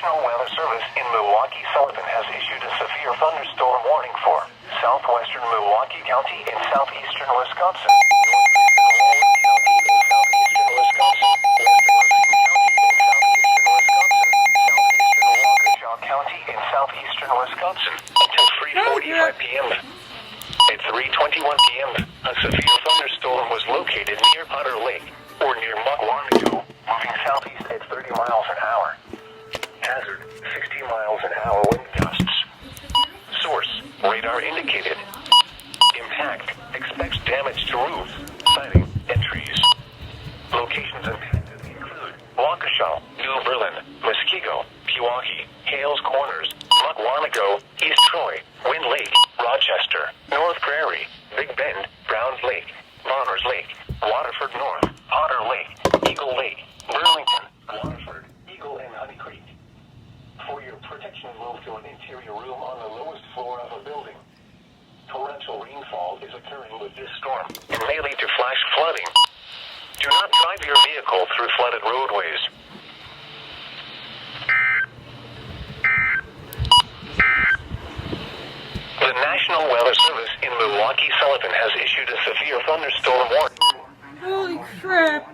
National Weather Service in Milwaukee Sullivan has issued a severe thunderstorm warning for southwestern Milwaukee County in southeastern Wisconsin, southeastern Wisconsin until 3:45 p.m. At 3:21 p.m., a severe thunderstorm was located near Otter Lake, or near Muckwanago, moving southeast at 30 miles an hour. Hazard, 60 miles an hour wind gusts. Source, radar indicated. Impact, expects damage to roofs, siding, and trees. Locations impacted include Waukesha, New Berlin, Muskego, Pewaukee, Hales Corners, Muckwanago, East Troy, Wind Lake, Rochester, North Prairie, Big Bend, Browns Lake, Bonners Lake, Waterford North, Otter Lake, Eagle Lake, Burlington, Waterford, Eagle, and Honey Creek. For your protection, move to an interior room on the lowest floor of a building. Torrential rainfall is occurring with this storm and may lead to flash flooding. Do not drive your vehicle through flooded roadways. The National Weather Service in Milwaukee Sullivan has issued a severe thunderstorm warning. Holy crap.